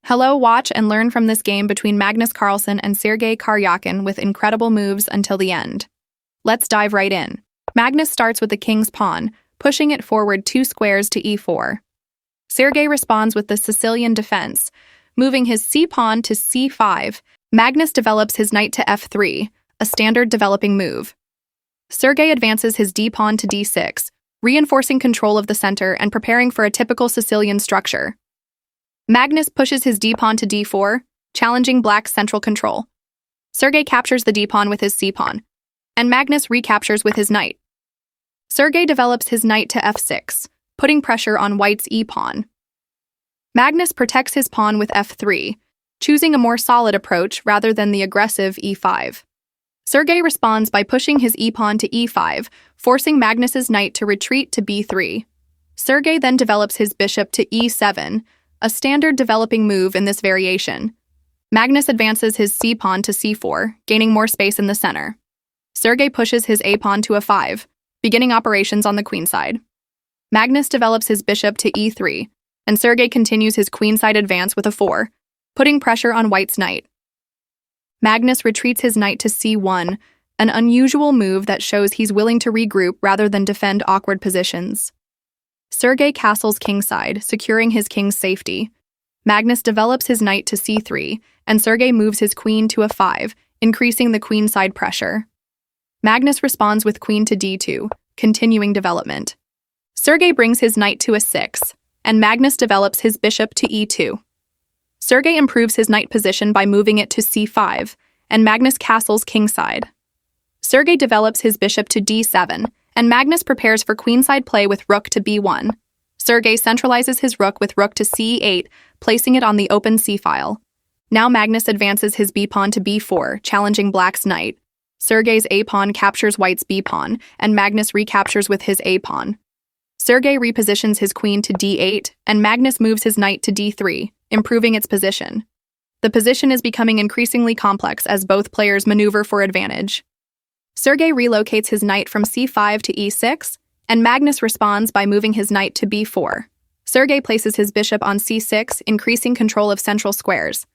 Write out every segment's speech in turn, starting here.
Hello, watch and learn from this game between Magnus Carlsen and Sergey Karjakin with incredible moves until the end. Let's dive right in. Magnus starts with the king's pawn, pushing it forward 2 squares to e4. Sergey responds with the Sicilian defense, moving his c-pawn to c5. Magnus develops his knight to f3, a standard developing move. Sergey advances his d-pawn to d6, reinforcing control of the center and preparing for a typical Sicilian structure. Magnus pushes his d-pawn to d4, challenging black's central control. Sergey captures the d-pawn with his c-pawn, and Magnus recaptures with his knight. Sergey develops his knight to f6, putting pressure on white's e-pawn. Magnus protects his pawn with f3, choosing a more solid approach rather than the aggressive e5. Sergey responds by pushing his e-pawn to e5, forcing Magnus's knight to retreat to b3. Sergey then develops his bishop to e7, a standard developing move in this variation. Magnus advances his c-pawn to c4, gaining more space in the center. Sergey pushes his a-pawn to a5, beginning operations on the queenside. Magnus develops his bishop to e3, and Sergey continues his queenside advance with a 4, putting pressure on white's knight. Magnus retreats his knight to c1, an unusual move that shows he's willing to regroup rather than defend awkward positions. Sergey castles kingside, securing his king's safety. Magnus develops his knight to c3, and Sergey moves his queen to a5, increasing the queenside pressure. Magnus responds with queen to d2, continuing development. Sergey brings his knight to a6, and Magnus develops his bishop to e2. Sergey improves his knight position by moving it to c5, and Magnus castles kingside. Sergey develops his bishop to d7, and Magnus prepares for queenside play with rook to b1. Sergey centralizes his rook with rook to c8, placing it on the open c-file. Now Magnus advances his b-pawn to b4, challenging black's knight. Sergey's a-pawn captures white's b-pawn, and Magnus recaptures with his a-pawn. Sergey repositions his queen to d8, and Magnus moves his knight to d3, improving its position. The position is becoming increasingly complex as both players maneuver for advantage. Sergey relocates his knight from c5 to e6, and Magnus responds by moving his knight to b4. Sergey places his bishop on c6, increasing control of central squares.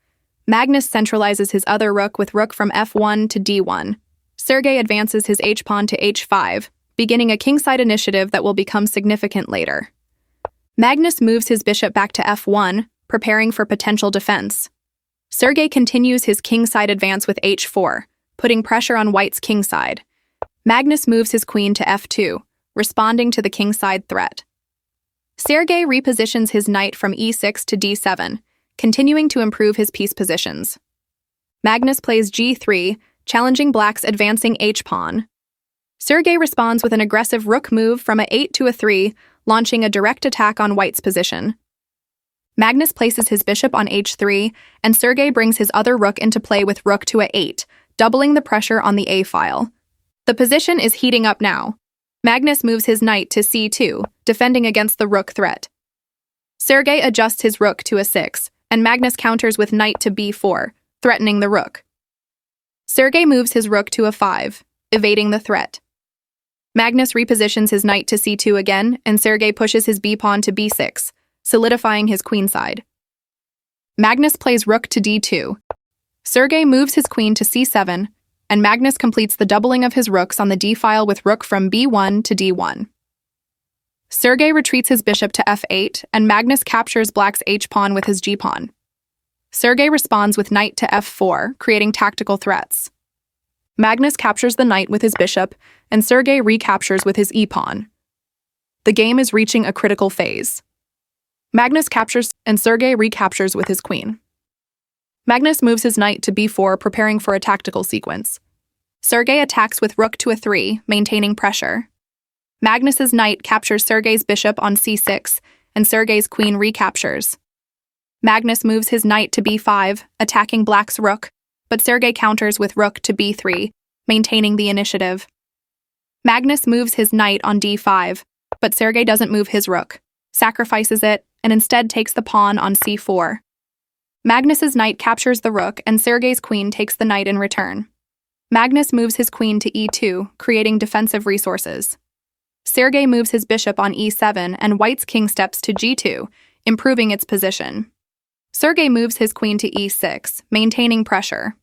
Magnus centralizes his other rook with rook from f1 to d1. Sergey advances his h-pawn to h5, beginning a kingside initiative that will become significant later. Magnus moves his bishop back to f1, preparing for potential defense. Sergey continues his kingside advance with h4, putting pressure on white's kingside. Magnus moves his queen to f2, responding to the kingside threat. Sergey repositions his knight from e6 to d7, continuing to improve his piece positions. Magnus plays g3, challenging black's advancing h-pawn. Sergey responds with an aggressive rook move from a8 to a3, launching a direct attack on white's position. Magnus places his bishop on h3, and Sergey brings his other rook into play with rook to a8, doubling the pressure on the a-file. The position is heating up now. Magnus moves his knight to c2, defending against the rook threat. Sergey adjusts his rook to a6, and Magnus counters with knight to b4, threatening the rook. Sergey moves his rook to a5, evading the threat. Magnus repositions his knight to c2 again, and Sergey pushes his b-pawn to b6, solidifying his queenside. Magnus plays rook to d2. Sergey moves his queen to c7, and Magnus completes the doubling of his rooks on the d-file with rook from b1 to d1. Sergey retreats his bishop to f8, and Magnus captures black's h-pawn with his g-pawn. Sergey responds with knight to f4, creating tactical threats. Magnus captures the knight with his bishop, and Sergey recaptures with his e-pawn. The game is reaching a critical phase. Magnus captures, and Sergey recaptures with his queen. Magnus moves his knight to b4, preparing for a tactical sequence. Sergey attacks with rook to a3, maintaining pressure. Magnus's knight captures Sergey's bishop on c6, and Sergey's queen recaptures. Magnus moves his knight to b5, attacking black's rook, but Sergey counters with rook to b3, maintaining the initiative. Magnus moves his knight on d5, but Sergey doesn't move his rook, sacrifices it, and instead takes the pawn on c4. Magnus's knight captures the rook, and Sergey's queen takes the knight in return. Magnus moves his queen to e2, creating defensive resources. Sergey moves his bishop on e7, and white's king steps to g2, improving its position. Sergey moves his queen to e6, maintaining pressure.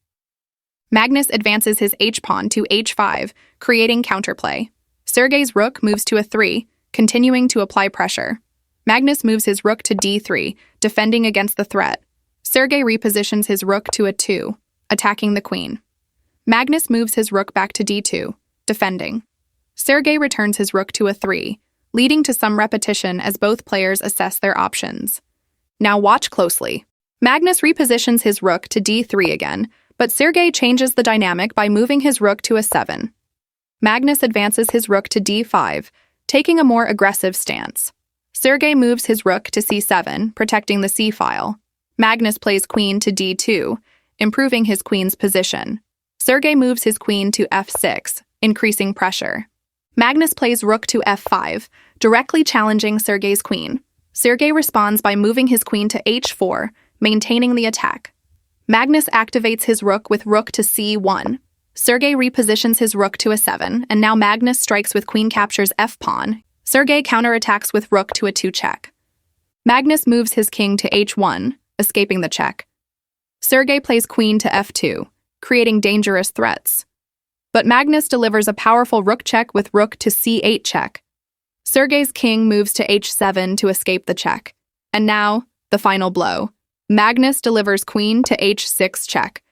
Magnus advances his h-pawn to h5, creating counterplay. Sergey's rook moves to a3, continuing to apply pressure. Magnus moves his rook to d3, defending against the threat. Sergey repositions his rook to a2, attacking the queen. Magnus moves his rook back to d2, defending. Sergey returns his rook to a3, leading to some repetition as both players assess their options. Now watch closely. Magnus repositions his rook to d3 again, but Sergey changes the dynamic by moving his rook to a7. Magnus advances his rook to d5, taking a more aggressive stance. Sergey moves his rook to c7, protecting the c-file. Magnus plays queen to d2, improving his queen's position. Sergey moves his queen to f6, increasing pressure. Magnus plays rook to f5, directly challenging Sergey's queen. Sergey responds by moving his queen to h4, maintaining the attack. Magnus activates his rook with rook to c1. Sergey repositions his rook to a7, and now Magnus strikes with queen captures f-pawn. Sergey counterattacks with rook to a2 check. Magnus moves his king to h1, escaping the check. Sergey plays queen to f2, creating dangerous threats. But Magnus delivers a powerful rook check with rook to c8 check. Sergey's king moves to h7 to escape the check. And now, the final blow. Magnus delivers queen to h6 check.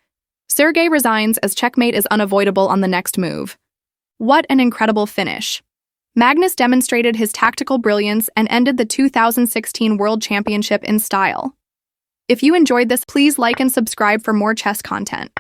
Sergey resigns as checkmate is unavoidable on the next move. What an incredible finish. Magnus demonstrated his tactical brilliance and ended the 2016 World Championship in style. If you enjoyed this, please like and subscribe for more chess content.